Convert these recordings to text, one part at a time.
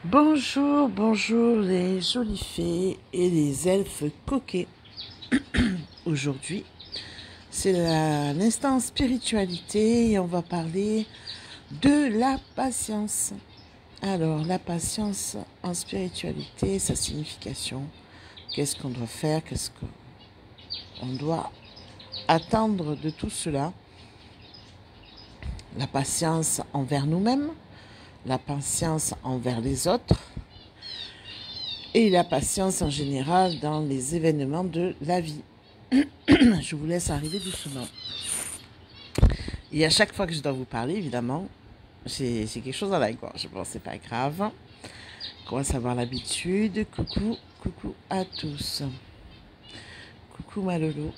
Bonjour, bonjour les jolies fées et les elfes coquets. Aujourd'hui, c'est l'instant spiritualité et on va parler de la patience. Alors, la patience en spiritualité, sa signification, qu'est-ce qu'on doit faire, qu'est-ce qu'on doit attendre de tout cela. La patience envers nous-mêmes, la patience envers les autres, et la patience en général dans les événements de la vie. Je vous laisse arriver doucement. Et à chaque fois que je dois vous parler, évidemment, c'est quelque chose dans la gorge. Bon, c'est pas grave. On commence à avoir l'habitude. Coucou, coucou à tous. Coucou Malolo.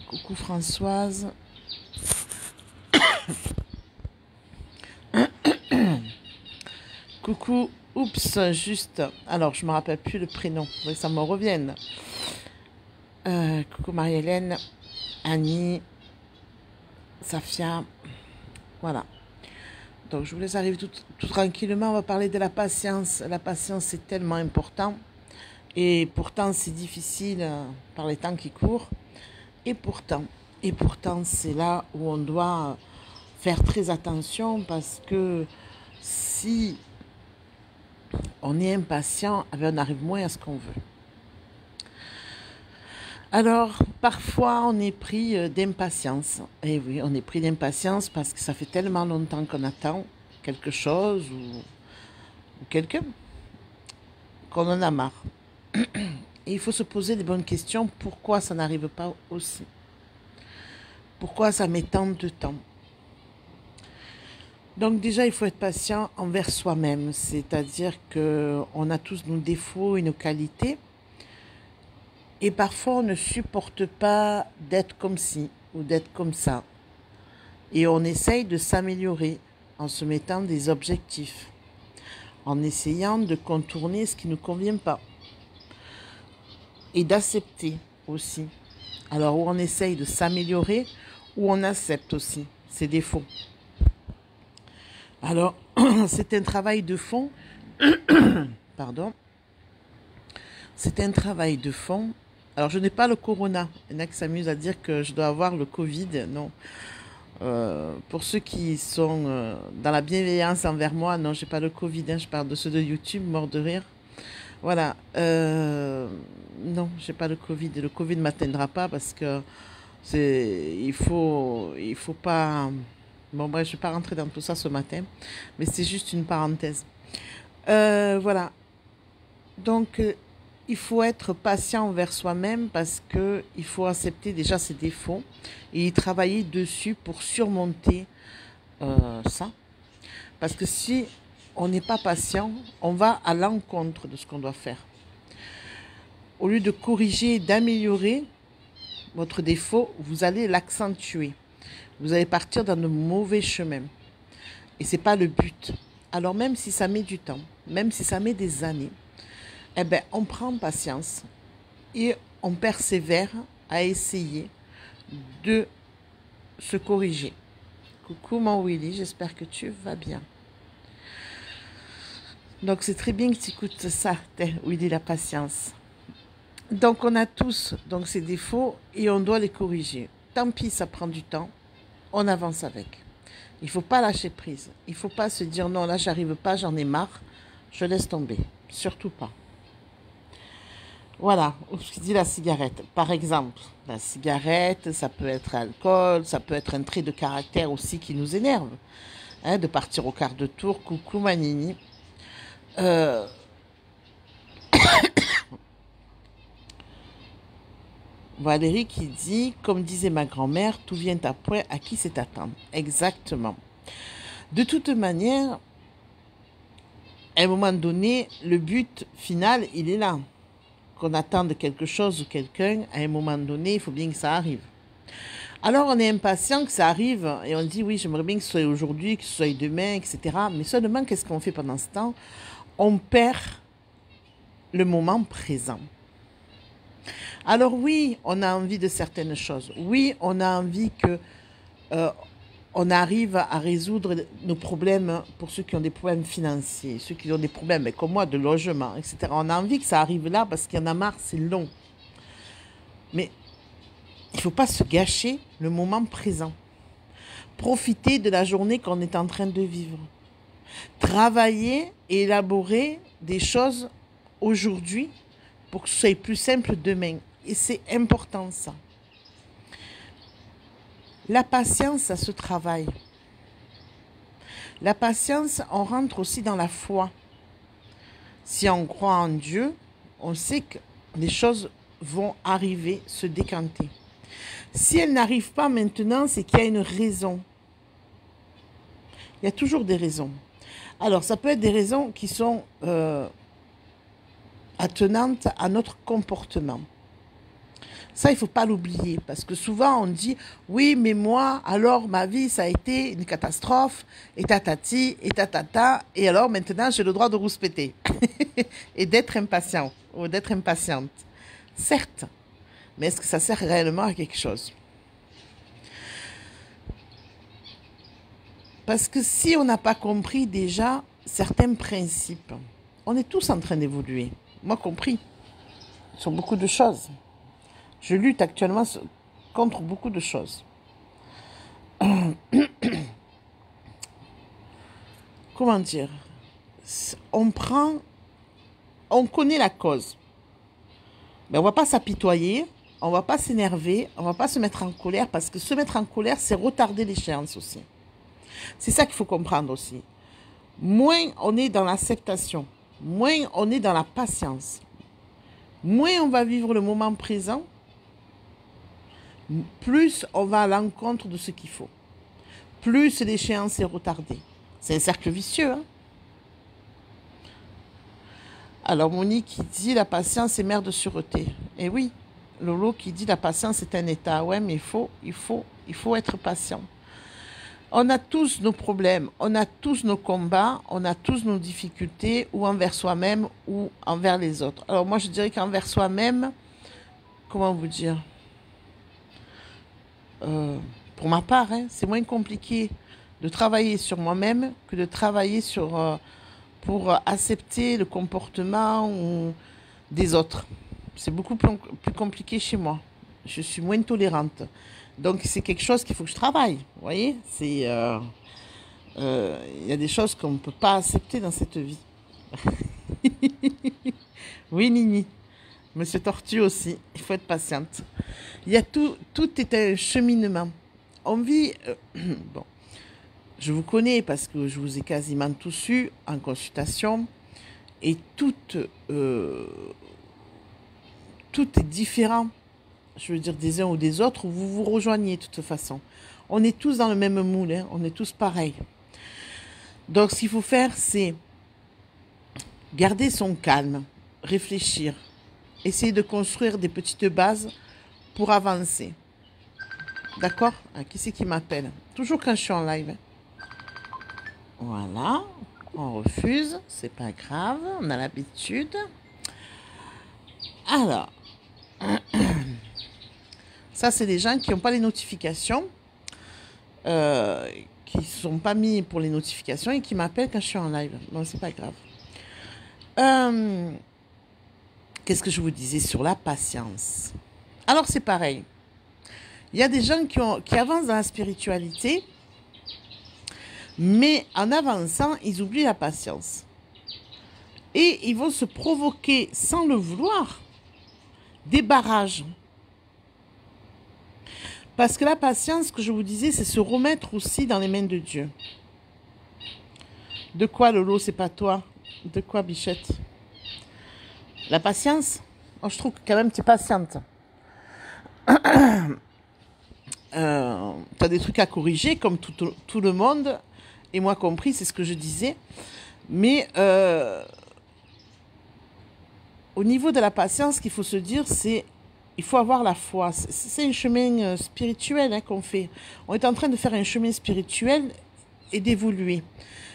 Coucou Françoise. Coucou, oups, juste. Alors, je me rappelle plus le prénom. Faudrait que ça me revienne. Coucou Marie-Hélène, Annie, Safia. Voilà. Donc, je vous laisse arriver tout tranquillement. On va parler de la patience. La patience, c'est tellement important. Et pourtant, c'est difficile par les temps qui courent. Et pourtant, c'est là où on doit faire très attention parce que si on est impatient, on arrive moins à ce qu'on veut. Alors, parfois, on est pris d'impatience. Et oui, on est pris d'impatience parce que ça fait tellement longtemps qu'on attend quelque chose ou quelqu'un qu'on en a marre. Et il faut se poser des bonnes questions. Pourquoi ça n'arrive pas aussi? Pourquoi ça met tant de temps? Donc déjà, il faut être patient envers soi-même. C'est-à-dire qu'on a tous nos défauts et nos qualités. Et parfois, on ne supporte pas d'être comme ci ou d'être comme ça. Et on essaye de s'améliorer en se mettant des objectifs, en essayant de contourner ce qui ne nous convient pas. Et d'accepter aussi. Alors, où on essaye de s'améliorer, où on accepte aussi ses défauts. Alors, c'est un travail de fond. Pardon. C'est un travail de fond. Alors, je n'ai pas le corona. Il y en a qui s'amusent à dire que je dois avoir le Covid. Non. Pour ceux qui sont dans la bienveillance envers moi, non, j'ai pas le Covid. Hein, je parle de ceux de YouTube, morts de rire. Voilà. Non, j'ai pas le Covid. Le Covid ne m'atteindra pas parce que il faut pas. Bon, bref, je ne vais pas rentrer dans tout ça ce matin, mais c'est juste une parenthèse. Voilà. Donc, il faut être patient envers soi-même parce qu'il faut accepter déjà ses défauts et y travailler dessus pour surmonter ça. Parce que si on n'est pas patient, on va à l'encontre de ce qu'on doit faire. Au lieu de corriger et d'améliorer votre défaut, vous allez l'accentuer. Vous allez partir dans de mauvais chemins. Et ce n'est pas le but. Alors même si ça met du temps, même si ça met des années, eh ben, on prend patience et on persévère à essayer de se corriger. Coucou mon Willy, j'espère que tu vas bien. Donc c'est très bien que tu écoutes ça, Willy, la patience. Donc on a tous donc, ces défauts et on doit les corriger. Tant pis, ça prend du temps, on avance avec. Il ne faut pas lâcher prise. Il ne faut pas se dire non, là j'arrive pas, j'en ai marre, je laisse tomber. Surtout pas. Voilà, ce qui dit la cigarette. Par exemple, la cigarette, ça peut être alcool, ça peut être un trait de caractère aussi qui nous énerve. Hein, de partir au quart de tour, coucou Manini. Valérie qui dit, comme disait ma grand-mère, tout vient à point, à qui c'est attendre. Exactement. De toute manière, à un moment donné, le but final, il est là. Qu'on attende quelque chose ou quelqu'un, à un moment donné, il faut bien que ça arrive. Alors, on est impatient que ça arrive et on dit, oui, j'aimerais bien que ce soit aujourd'hui, que ce soit demain, etc. Mais seulement, qu'est-ce qu'on fait pendant ce temps? On perd le moment présent. Alors oui, on a envie de certaines choses. Oui, on a envie que on arrive à résoudre nos problèmes pour ceux qui ont des problèmes financiers, ceux qui ont des problèmes, mais comme moi, de logement, etc. On a envie que ça arrive là parce qu'il y en a marre, c'est long. Mais il ne faut pas se gâcher le moment présent. Profiter de la journée qu'on est en train de vivre. Travailler et élaborer des choses aujourd'hui pour que ce soit plus simple demain. Et c'est important ça. La patience, ça se travaille. La patience, on rentre aussi dans la foi. Si on croit en Dieu, on sait que les choses vont arriver, se décanter. Si elles n'arrivent pas maintenant, c'est qu'il y a une raison. Il y a toujours des raisons. Alors, ça peut être des raisons qui sont attenantes à notre comportement. Ça, il ne faut pas l'oublier, parce que souvent on dit « Oui, mais moi, alors ma vie, ça a été une catastrophe, et tatati, et tatata, et alors maintenant j'ai le droit de rouspéter et d'être impatient ou d'être impatiente. » Certes, mais est-ce que ça sert réellement à quelque chose? Parce que si on n'a pas compris déjà certains principes, on est tous en train d'évoluer, moi compris, sur beaucoup de choses. Je lutte actuellement contre beaucoup de choses. Comment dire? On connaît la cause. Mais on ne va pas s'apitoyer, on ne va pas s'énerver, on ne va pas se mettre en colère, parce que se mettre en colère, c'est retarder l'échéance aussi. C'est ça qu'il faut comprendre aussi. Moins on est dans l'acceptation, moins on est dans la patience, moins on va vivre le moment présent, plus on va à l'encontre de ce qu'il faut. Plus l'échéance est retardée. C'est un cercle vicieux. Hein? Alors Monique qui dit la patience est mère de sûreté. Et oui, Lolo qui dit la patience est un état. Ouais, mais il faut être patient. On a tous nos problèmes, on a tous nos combats, on a tous nos difficultés, ou envers soi-même ou envers les autres. Alors moi je dirais qu'envers soi-même, comment vous dire, pour ma part, hein, c'est moins compliqué de travailler sur moi-même que de travailler pour accepter le comportement des autres. C'est beaucoup plus compliqué chez moi. Je suis moins tolérante. Donc c'est quelque chose qu'il faut que je travaille. Vous voyez, il y a des choses qu'on ne peut pas accepter dans cette vie. Oui, Nini. Monsieur Tortue aussi, il faut être patiente. Il y a tout est un cheminement. On vit, bon, je vous connais parce que je vous ai quasiment tous eu en consultation et tout est différent, je veux dire des uns ou des autres, vous vous rejoignez de toute façon. On est tous dans le même moule, hein, on est tous pareils. Donc ce qu'il faut faire, c'est garder son calme, réfléchir, essayer de construire des petites bases pour avancer. D'accord? Qui c'est qui m'appelle? Toujours quand je suis en live. Voilà. On refuse. C'est pas grave. On a l'habitude. Alors. Ça, c'est des gens qui n'ont pas les notifications. Qui ne sont pas mis pour les notifications et qui m'appellent quand je suis en live. Bon, c'est pas grave. Qu'est-ce que je vous disais sur la patience? Alors, c'est pareil. Il y a des gens qui avancent dans la spiritualité, mais en avançant, ils oublient la patience. Et ils vont se provoquer, sans le vouloir, des barrages. Parce que la patience, que je vous disais, c'est se remettre aussi dans les mains de Dieu. De quoi, Lolo, c'est pas toi? De quoi, Bichette? La patience? Oh, je trouve que quand même tu es patiente. Tu as des trucs à corriger, comme tout le monde, et moi compris, c'est ce que je disais. Mais au niveau de la patience, ce qu'il faut se dire, c'est il faut avoir la foi. C'est un chemin spirituel hein, qu'on fait. On est en train de faire un chemin spirituel et d'évoluer.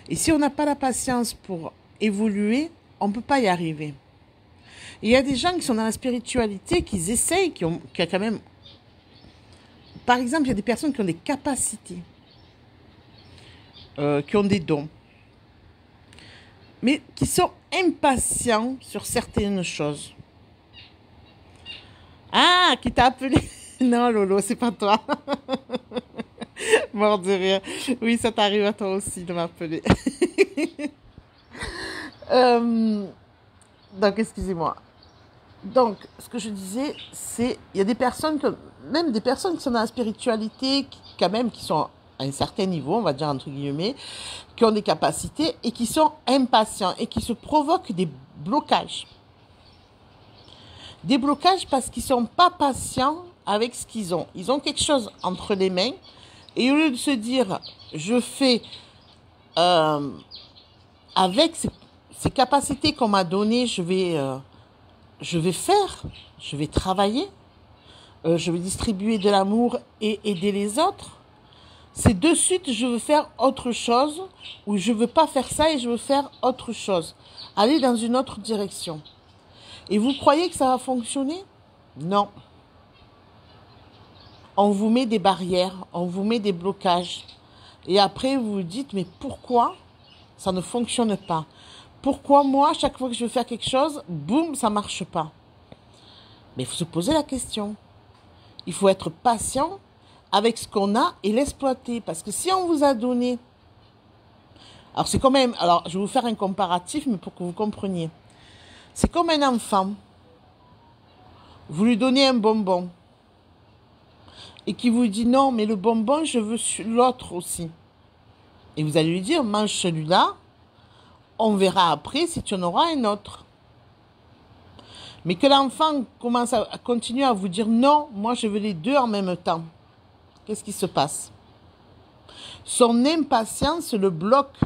Et si on n'a pas la patience pour évoluer, on ne peut pas y arriver. Et il y a des gens qui sont dans la spiritualité, qui essayent, qui a quand même... Par exemple, il y a des personnes qui ont des capacités. qui ont des dons, mais qui sont impatients sur certaines choses. Ah, qui t'a appelé? Non, Lolo, c'est pas toi. Mort de rire. Oui, ça t'arrive à toi aussi de m'appeler. Euh, donc, excusez-moi. Donc, ce que je disais, c'est, il y a des personnes, même des personnes qui sont dans la spiritualité, quand même, qui sont à un certain niveau, on va dire entre guillemets, qui ont des capacités et qui sont impatients et qui se provoquent des blocages. Des blocages parce qu'ils ne sont pas patients avec ce qu'ils ont. Ils ont quelque chose entre les mains et au lieu de se dire, je fais avec ces capacités qu'on m'a données, je vais faire, je vais travailler, je vais distribuer de l'amour et aider les autres. C'est de suite, je veux faire autre chose ou je ne veux pas faire ça et je veux faire autre chose. Aller dans une autre direction. Et vous croyez que ça va fonctionner? Non. On vous met des barrières, on vous met des blocages. Et après, vous vous dites, mais pourquoi ça ne fonctionne pas? Pourquoi moi, chaque fois que je veux faire quelque chose, boum, ça ne marche pas? Mais il faut se poser la question. Il faut être patient avec ce qu'on a et l'exploiter. Parce que si on vous a donné... Alors, c'est quand même... Alors, je vais vous faire un comparatif, mais pour que vous compreniez. C'est comme un enfant. Vous lui donnez un bonbon. Et qui vous dit, non, mais le bonbon, je veux l'autre aussi. Et vous allez lui dire, mange celui-là. On verra après si tu en auras un autre. Mais que l'enfant commence à continuer à vous dire, non, moi, je veux les deux en même temps. Qu'est-ce qui se passe? Son impatience le bloque.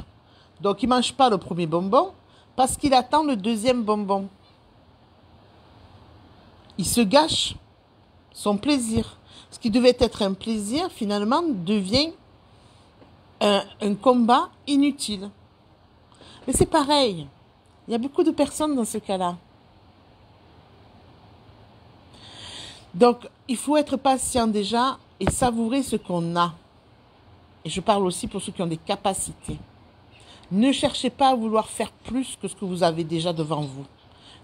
Donc, il ne mange pas le premier bonbon parce qu'il attend le deuxième bonbon. Il se gâche son plaisir. Ce qui devait être un plaisir, finalement, devient un combat inutile. Mais c'est pareil. Il y a beaucoup de personnes dans ce cas-là. Donc, il faut être patient déjà et savourer ce qu'on a. Et je parle aussi pour ceux qui ont des capacités. Ne cherchez pas à vouloir faire plus que ce que vous avez déjà devant vous.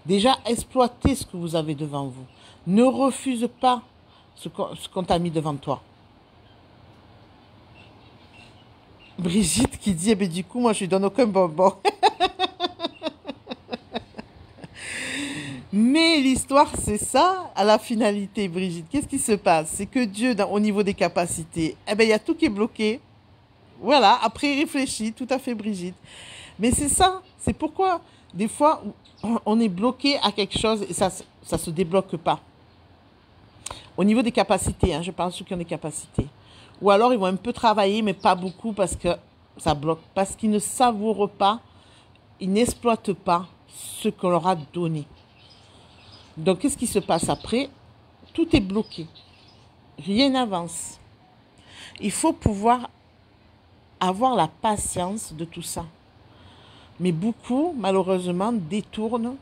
Déjà, exploitez ce que vous avez devant vous. Ne refuse pas ce qu'on t'a mis devant toi. Brigitte qui dit, eh bien, du coup, moi, je lui donne aucun bonbon. Mais l'histoire, c'est ça, à la finalité, Brigitte. Qu'est-ce qui se passe? C'est que Dieu, au niveau des capacités, eh bien, il y a tout qui est bloqué. Voilà, après, il réfléchit, tout à fait, Brigitte. Mais c'est ça, c'est pourquoi, des fois, on est bloqué à quelque chose et ça ne se débloque pas. Au niveau des capacités, hein, je parle de ceux qui ont des capacités. Ou alors, ils vont un peu travailler, mais pas beaucoup parce que ça bloque. Parce qu'ils ne savourent pas, ils n'exploitent pas ce qu'on leur a donné. Donc, qu'est-ce qui se passe après? Tout est bloqué. Rien n'avance. Il faut pouvoir avoir la patience de tout ça. Mais beaucoup, malheureusement, détournent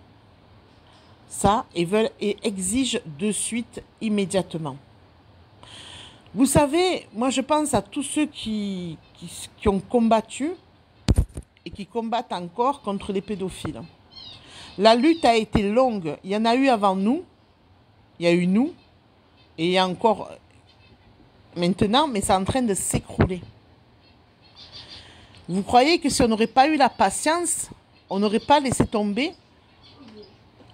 ça et exigent de suite, immédiatement. Vous savez, moi je pense à tous ceux qui ont combattu et qui combattent encore contre les pédophiles. La lutte a été longue. Il y en a eu avant nous. Il y a eu nous. Et il y a encore maintenant, mais c'est en train de s'écrouler. Vous croyez que si on n'aurait pas eu la patience, on n'aurait pas laissé tomber?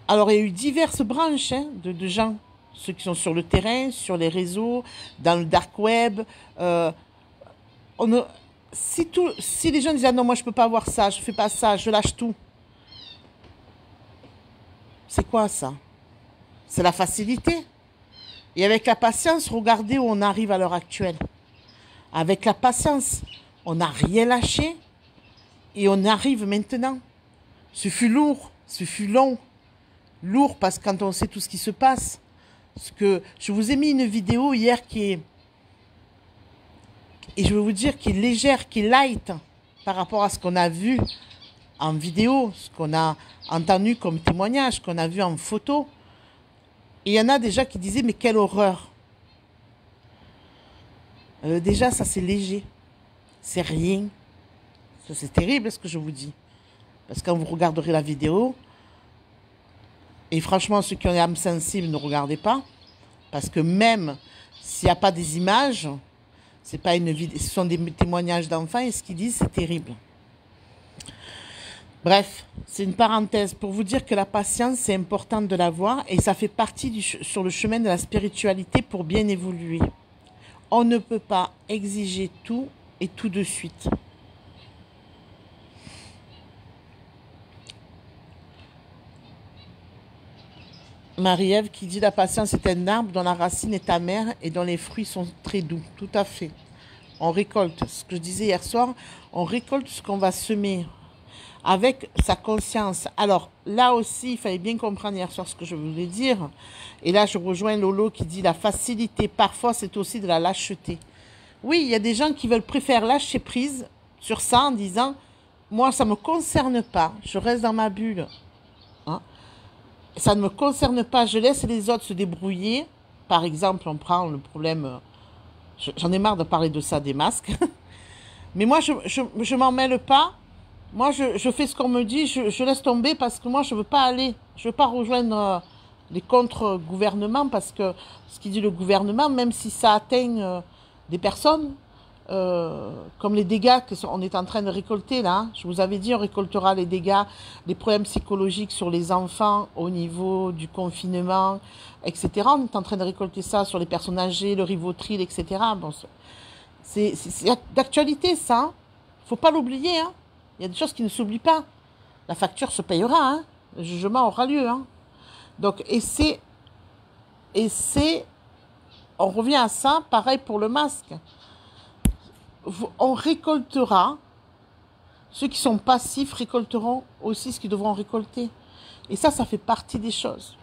Alors, il y a eu diverses branches de gens. Ceux qui sont sur le terrain, sur les réseaux, dans le dark web. Si les gens disent, ah non, moi je ne peux pas avoir ça, je ne fais pas ça, je lâche tout. C'est quoi ça? C'est la facilité. Et avec la patience, regardez où on arrive à l'heure actuelle. Avec la patience, on n'a rien lâché et on arrive maintenant. Ce fut lourd, ce fut long. Lourd parce que quand on sait tout ce qui se passe. Parce que je vous ai mis une vidéo hier qui est... Et je vais vous dire qui est légère, qui est light par rapport à ce qu'on a vu en vidéo, ce qu'on a entendu comme témoignage, qu'on a vu en photo. Et il y en a déjà qui disaient, mais quelle horreur. Déjà, ça c'est léger. C'est rien. Ça, c'est terrible ce que je vous dis. Parce que quand vous regarderez la vidéo, et franchement, ceux qui ont les âmes sensibles, ne regardez pas. Parce que même s'il n'y a pas des images, c'est pas une vidéo, ce sont des témoignages d'enfants et ce qu'ils disent, c'est terrible. Bref, c'est une parenthèse pour vous dire que la patience, c'est important de l'avoir et ça fait partie sur le chemin de la spiritualité pour bien évoluer. On ne peut pas exiger tout et tout de suite. Marie-Ève qui dit la patience est un arbre dont la racine est amère et dont les fruits sont très doux. Tout à fait. On récolte, ce que je disais hier soir, on récolte ce qu'on va semer avec sa conscience. Alors là aussi, il fallait bien comprendre hier soir ce que je voulais dire. Et là, je rejoins Lolo qui dit la facilité, parfois c'est aussi de la lâcheté. Oui, il y a des gens qui préfèrent lâcher prise sur ça en disant, moi ça ne me concerne pas, je reste dans ma bulle. Hein? Ça ne me concerne pas, je laisse les autres se débrouiller. Par exemple, on prend le problème, j'en ai marre de parler de ça, des masques. Mais moi, je m'en mêle pas. Moi, je fais ce qu'on me dit, je laisse tomber parce que moi, je ne veux pas aller. Je ne veux pas rejoindre les contre-gouvernements parce que ce qu'il dit le gouvernement, même si ça atteint des personnes, comme les dégâts qu'on est en train de récolter là. Hein. Je vous avais dit, on récoltera les dégâts, les problèmes psychologiques sur les enfants au niveau du confinement, etc. On est en train de récolter ça sur les personnes âgées, le Rivotril, etc. Bon, c'est d'actualité ça. Hein. Faut pas l'oublier. Hein. Il y a des choses qui ne s'oublient pas. La facture se payera. Hein. Le jugement aura lieu. Hein. Donc, on revient à ça, pareil pour le masque. On récoltera, ceux qui sont passifs récolteront aussi ce qu'ils devront récolter. Et ça fait partie des choses.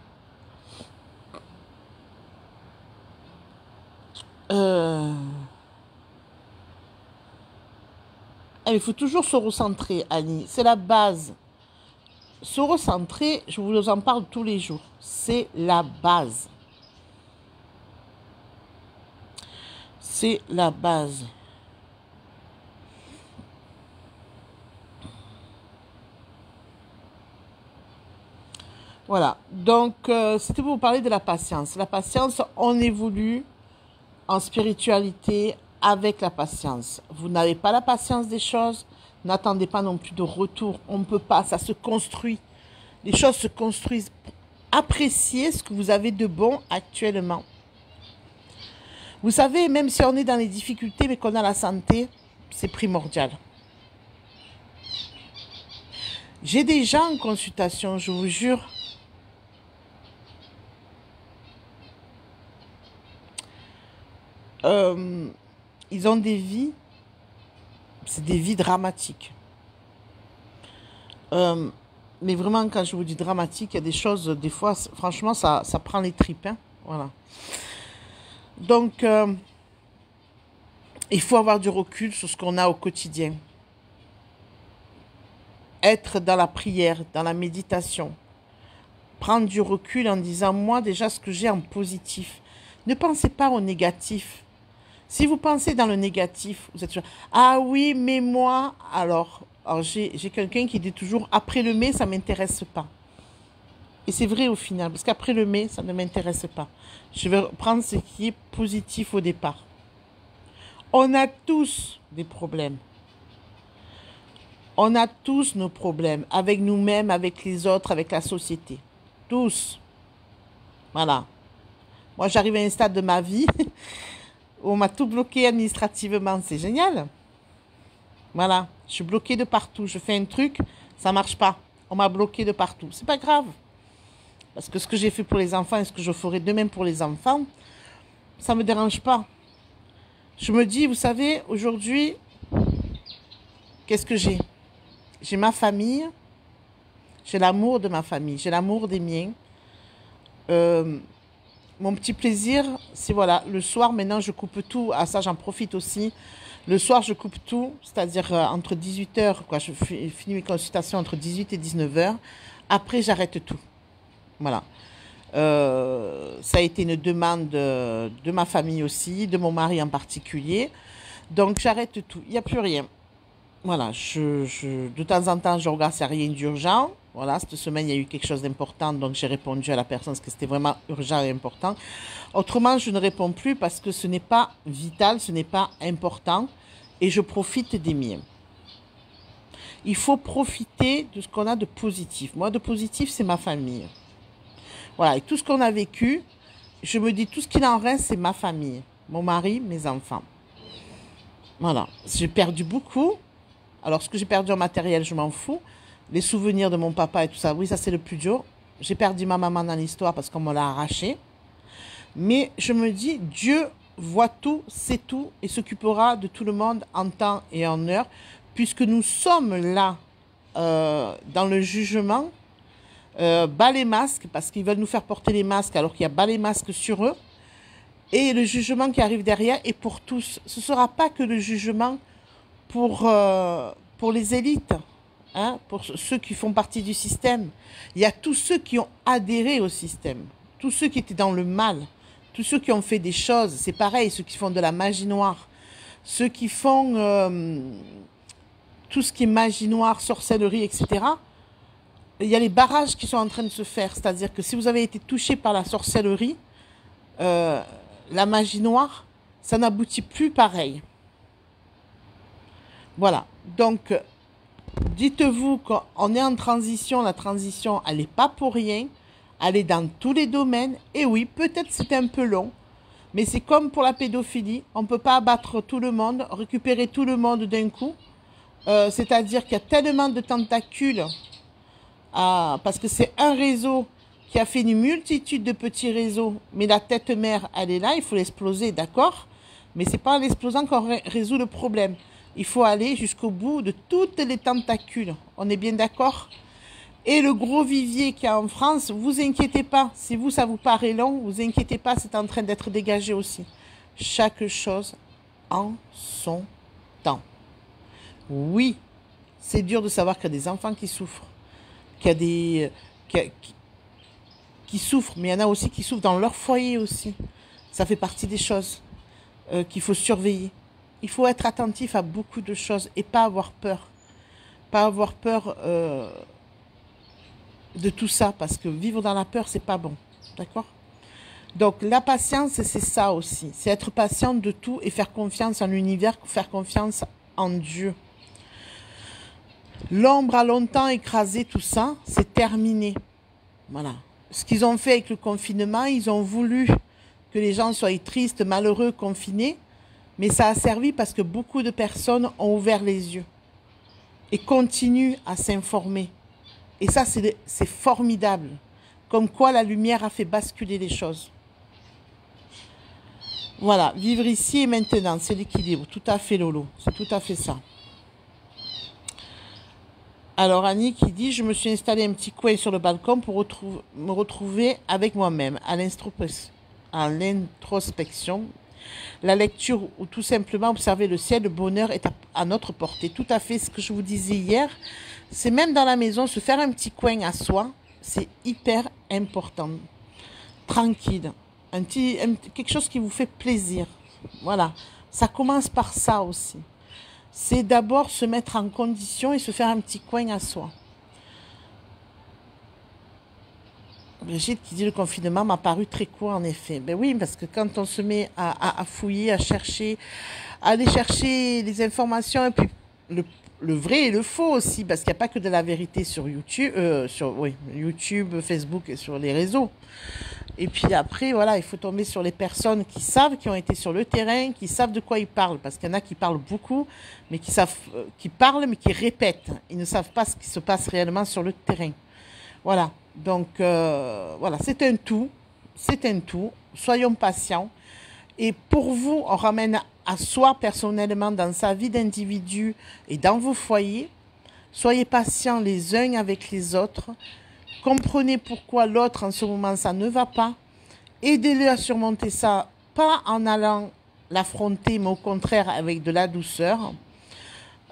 Il faut toujours se recentrer, Annie. C'est la base. Se recentrer, je vous en parle tous les jours. C'est la base. C'est la base. Voilà. Donc, c'était pour vous parler de la patience. La patience, on évolue en spiritualité avec la patience. Vous n'avez pas la patience des choses, n'attendez pas non plus de retour. On ne peut pas, ça se construit. Les choses se construisent. Appréciez ce que vous avez de bon actuellement. Vous savez, même si on est dans les difficultés, mais qu'on a la santé, c'est primordial. J'ai des gens en consultation, je vous jure. Ils ont des vies, c'est des vies dramatiques. Mais vraiment, quand je vous dis dramatique, il y a des choses, des fois, franchement, ça prend les tripes. Hein, voilà. Donc, il faut avoir du recul sur ce qu'on a au quotidien. Être dans la prière, dans la méditation. Prendre du recul en disant, moi, déjà, ce que j'ai en positif. Ne pensez pas au négatif. Si vous pensez dans le négatif, vous êtes toujours, ah oui, mais moi, alors j'ai quelqu'un qui dit toujours, après le mais, ça ne m'intéresse pas. Et c'est vrai au final, parce qu'après le mais, ça ne m'intéresse pas. Je vais prendre ce qui est positif au départ. On a tous des problèmes. On a tous nos problèmes, avec nous-mêmes, avec les autres, avec la société. Tous. Voilà. Moi, j'arrive à un stade de ma vie où on m'a tout bloqué administrativement. C'est génial. Voilà. Je suis bloquée de partout. Je fais un truc, ça ne marche pas. On m'a bloqué de partout. C'est pas grave. Parce que ce que j'ai fait pour les enfants et ce que je ferai demain pour les enfants, ça ne me dérange pas. Je me dis, vous savez, aujourd'hui, qu'est-ce que j'ai? J'ai ma famille, j'ai l'amour de ma famille, j'ai l'amour des miens. Mon petit plaisir, c'est voilà, le soir, maintenant, je coupe tout. Ah, ça, j'en profite aussi. Le soir, je coupe tout, c'est-à-dire entre 18h, quoi, je finis mes consultations entre 18 et 19h. Après, j'arrête tout. Voilà. Ça a été une demande de ma famille aussi, de mon mari en particulier. Donc, j'arrête tout. Il n'y a plus rien. Voilà, de temps en temps, je regarde s'il n'y a rien d'urgent. Voilà, cette semaine, il y a eu quelque chose d'important, donc j'ai répondu à la personne parce que c'était vraiment urgent et important. Autrement, je ne réponds plus parce que ce n'est pas vital, ce n'est pas important et je profite des miens. Il faut profiter de ce qu'on a de positif. Moi, de positif, c'est ma famille. Voilà, et tout ce qu'on a vécu, je me dis, tout ce qu'il en reste, c'est ma famille, mon mari, mes enfants. Voilà, j'ai perdu beaucoup. Alors, ce que j'ai perdu en matériel, je m'en fous. Les souvenirs de mon papa et tout ça, oui, ça c'est le plus dur. J'ai perdu ma maman dans l'histoire parce qu'on me l'a arraché. Mais je me dis, Dieu voit tout, sait tout et s'occupera de tout le monde en temps et en heure, puisque nous sommes là dans le jugement, bas les masques, parce qu'ils veulent nous faire porter les masques alors qu'il y a bas les masques sur eux. Et le jugement qui arrive derrière est pour tous. Ce ne sera pas que le jugement pour les élites, hein, pour ceux qui font partie du système. Il y a tous ceux qui ont adhéré au système, tous ceux qui étaient dans le mal, tous ceux qui ont fait des choses. C'est pareil, ceux qui font de la magie noire, ceux qui font tout ce qui est magie noire, sorcellerie, etc. Il y a les barrages qui sont en train de se faire. C'est-à-dire que si vous avez été touché par la sorcellerie, la magie noire, ça n'aboutit plus pareil. Voilà, donc dites-vous qu'on est en transition, la transition, elle n'est pas pour rien, elle est dans tous les domaines, et oui, peut-être c'est un peu long, mais c'est comme pour la pédophilie, on ne peut pas abattre tout le monde, récupérer tout le monde d'un coup, c'est-à-dire qu'il y a tellement de tentacules, parce que c'est un réseau qui a fait une multitude de petits réseaux, mais la tête mère, elle est là, il faut l'exploser, d'accord? Mais ce n'est pas en l'explosant qu'on résout le problème. Il faut aller jusqu'au bout de toutes les tentacules. On est bien d'accord? Et le gros vivier qu'il y a en France, vous inquiétez pas. Si vous, ça vous paraît long, vous inquiétez pas, c'est en train d'être dégagé aussi. Chaque chose en son temps. Oui, c'est dur de savoir qu'il y a des enfants qui souffrent, qu'il y a des... qui souffrent, mais il y en a aussi qui souffrent dans leur foyer aussi. Ça fait partie des choses qu'il faut surveiller. Il faut être attentif à beaucoup de choses et pas avoir peur. Pas avoir peur de tout ça, parce que vivre dans la peur, c'est pas bon. D'accord? Donc la patience, c'est ça aussi. C'est être patient de tout et faire confiance en l'univers, faire confiance en Dieu. L'ombre a longtemps écrasé tout ça, c'est terminé. Voilà. Ce qu'ils ont fait avec le confinement, ils ont voulu que les gens soient tristes, malheureux, confinés. Mais ça a servi parce que beaucoup de personnes ont ouvert les yeux et continuent à s'informer. Et ça, c'est formidable. Comme quoi la lumière a fait basculer les choses. Voilà, vivre ici et maintenant, c'est l'équilibre. Tout à fait, Lolo. C'est tout à fait ça. Alors, Annie qui dit, je me suis installé un petit coin sur le balcon pour me retrouver avec moi-même à l'introspection. La lecture ou tout simplement observer le ciel, le bonheur est à notre portée. Tout à fait ce que je vous disais hier. C'est même dans la maison, se faire un petit coin à soi, c'est hyper important. Tranquille. Quelque chose qui vous fait plaisir. Voilà. Ça commence par ça aussi. C'est d'abord se mettre en condition et se faire un petit coin à soi. Brigitte qui dit le confinement m'a paru très court en effet. Ben oui, parce que quand on se met à fouiller, à chercher, à aller chercher les informations, et puis le vrai et le faux aussi, parce qu'il n'y a pas que de la vérité sur YouTube, YouTube, Facebook et sur les réseaux. Et puis après, voilà, il faut tomber sur les personnes qui savent, qui ont été sur le terrain, qui savent de quoi ils parlent, parce qu'il y en a qui parlent beaucoup, mais qui parlent, mais qui répètent. Ils ne savent pas ce qui se passe réellement sur le terrain. Voilà. Donc, voilà, c'est un tout. Soyons patients. Et pour vous, on ramène à soi personnellement dans sa vie d'individu et dans vos foyers. Soyez patients les uns avec les autres. Comprenez pourquoi l'autre en ce moment ça ne va pas. Aidez-le à surmonter ça, pas en allant l'affronter, mais au contraire avec de la douceur.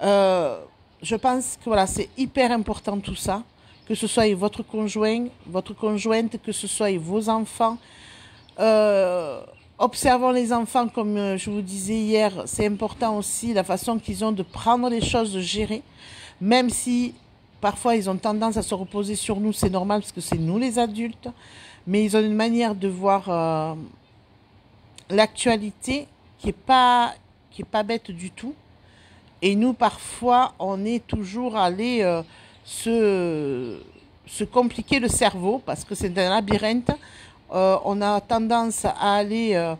Je pense que voilà, c'est hyper important tout ça. Que ce soit votre conjoint, votre conjointe, que ce soit vos enfants. Observons les enfants, comme je vous disais hier, c'est important aussi la façon qu'ils ont de prendre les choses, de gérer, même si parfois ils ont tendance à se reposer sur nous, c'est normal parce que c'est nous les adultes, mais ils ont une manière de voir l'actualité qui est pas bête du tout. Et nous, parfois, on est toujours allé se compliquer le cerveau parce que c'est un labyrinthe. On a tendance à aller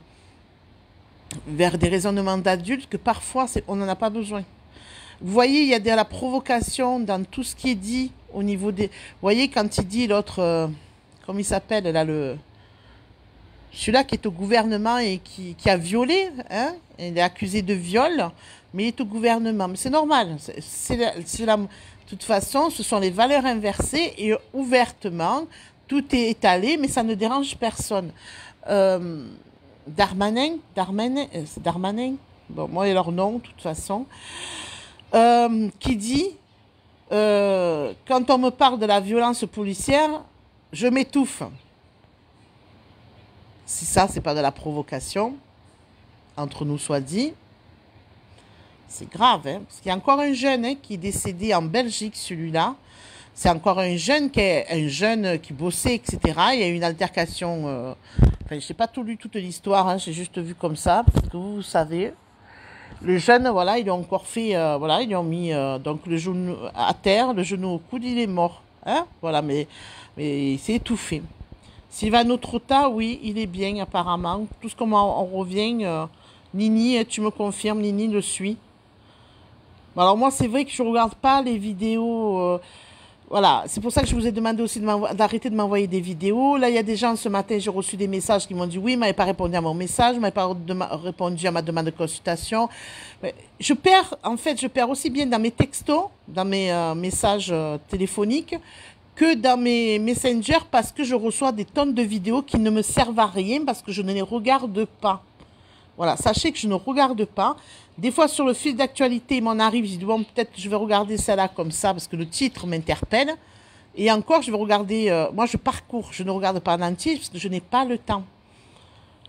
vers des raisonnements d'adultes que parfois on n'en a pas besoin. Vous voyez, il y a de la provocation dans tout ce qui est dit au niveau des... Vous voyez, quand il dit l'autre, comment il s'appelle là, celui-là qui est au gouvernement et qui a violé, hein, il est accusé de viol, mais il est au gouvernement. Mais c'est normal, de toute façon, ce sont les valeurs inversées et ouvertement, tout est étalé, mais ça ne dérange personne. Darmanin, c'est Darmanin, bon, moi et leur nom, de toute façon, qui dit, quand on me parle de la violence policière, je m'étouffe. Si ça, c'est pas de la provocation, entre nous soit dit, c'est grave, hein, parce qu'il y a encore un jeune qui est décédé en Belgique, celui-là. C'est encore un jeune qui bossait, etc. Il y a eu une altercation. Enfin, je n'ai pas tout lu toute l'histoire, hein, j'ai juste vu comme ça, parce que vous savez. Le jeune, voilà, ils lui ont encore fait, voilà, ils lui ont mis donc le genou à terre, le genou au coude, il est mort, hein, voilà, mais il s'est étouffé. Sylvano Trotta, oui, il est bien apparemment. Tout ce qu'on on revient, Nini, tu me confirmes, Nini le suit. Alors moi, c'est vrai que je ne regarde pas les vidéos. Voilà, c'est pour ça que je vous ai demandé aussi d'arrêter de m'envoyer des vidéos. Là, il y a des gens, ce matin, j'ai reçu des messages qui m'ont dit oui, ils m'avaient pas répondu à mon message, ils m'avaient pas répondu à ma demande de consultation. Mais je perds aussi bien dans mes textos, dans mes messages téléphoniques, que dans mes messengers parce que je reçois des tonnes de vidéos qui ne me servent à rien parce que je ne les regarde pas. Voilà, sachez que je ne regarde pas. Des fois, sur le fil d'actualité, il m'en arrive, je dis, bon, peut-être je vais regarder celle-là comme ça, parce que le titre m'interpelle. Et encore, je vais regarder, moi je parcours, je ne regarde pas en entier, parce que je n'ai pas le temps.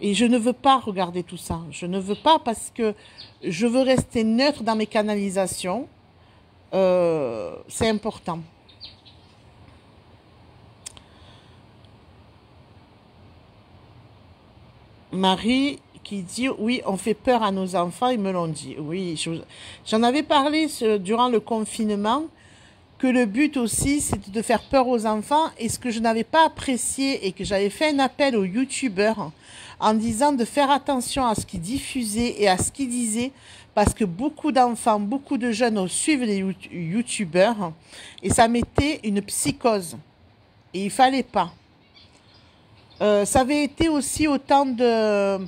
Et je ne veux pas regarder tout ça. Je ne veux pas parce que je veux rester neutre dans mes canalisations. C'est important. Marie qui dit, oui, on fait peur à nos enfants, ils me l'ont dit. Oui, j'en avais parlé durant le confinement, que le but aussi, c'était de faire peur aux enfants. Et ce que je n'avais pas apprécié et que j'avais fait un appel aux youtubeurs en disant de faire attention à ce qu'ils diffusaient et à ce qu'ils disaient, parce que beaucoup d'enfants, beaucoup de jeunes suivent les youtubeurs et ça mettait une psychose. Et il fallait pas. Ça avait été aussi autant de...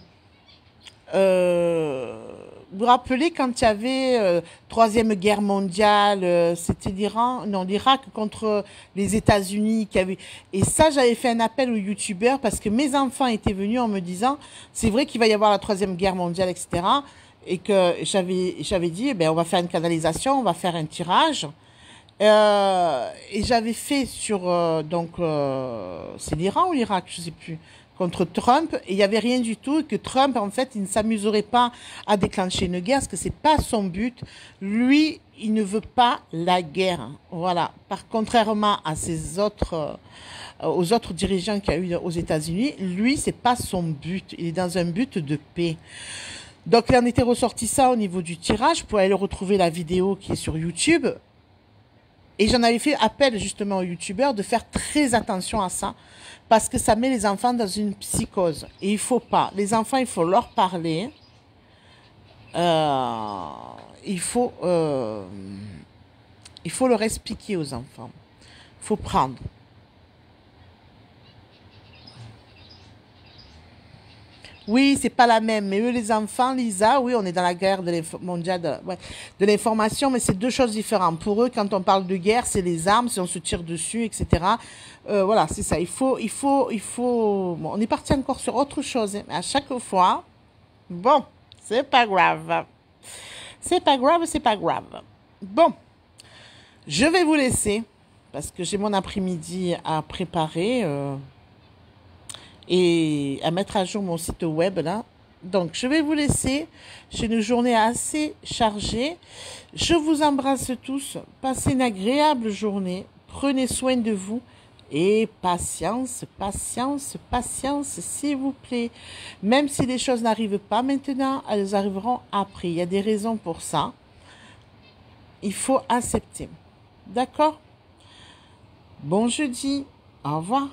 vous vous rappelez quand il y avait Troisième Guerre mondiale, c'était l'Irak contre les États-Unis qui avait... Et ça, j'avais fait un appel aux youtubeurs parce que mes enfants étaient venus en me disant, c'est vrai qu'il va y avoir la Troisième Guerre mondiale, etc. Et que j'avais dit, eh ben, on va faire une canalisation, on va faire un tirage. Et j'avais fait sur c'est l'Iran ou l'Irak, je sais plus, contre Trump, et il y avait rien du tout, et que Trump en fait il ne s'amuserait pas à déclencher une guerre parce que c'est pas son but. Lui, il ne veut pas la guerre. Voilà. Contrairement à aux autres dirigeants qu'il y a eu aux États-Unis, lui c'est pas son but. Il est dans un but de paix. Donc il en était ressorti ça au niveau du tirage. Vous pouvez aller retrouver la vidéo qui est sur YouTube. Et j'en avais fait appel justement aux youtubeurs de faire très attention à ça, parce que ça met les enfants dans une psychose. Et il faut pas. Les enfants, il faut leur parler. Il faut leur expliquer aux enfants. Il faut prendre. Oui, c'est pas la même. Mais eux, les enfants, Lisa, oui, on est dans la guerre mondiale de l'information, mais c'est deux choses différentes. Pour eux, quand on parle de guerre, c'est les armes, si on se tire dessus, etc. Voilà, c'est ça. Bon, on est parti encore sur autre chose, hein, mais à chaque fois, bon, c'est pas grave. C'est pas grave, c'est pas grave. Bon, je vais vous laisser parce que j'ai mon après-midi à préparer. et à mettre à jour mon site web là. Donc, je vais vous laisser. J'ai une journée assez chargée. Je vous embrasse tous. Passez une agréable journée. Prenez soin de vous. Et patience, patience, patience, s'il vous plaît. Même si les choses n'arrivent pas maintenant, elles arriveront après. Il y a des raisons pour ça. Il faut accepter. D'accord? Bon jeudi. Au revoir.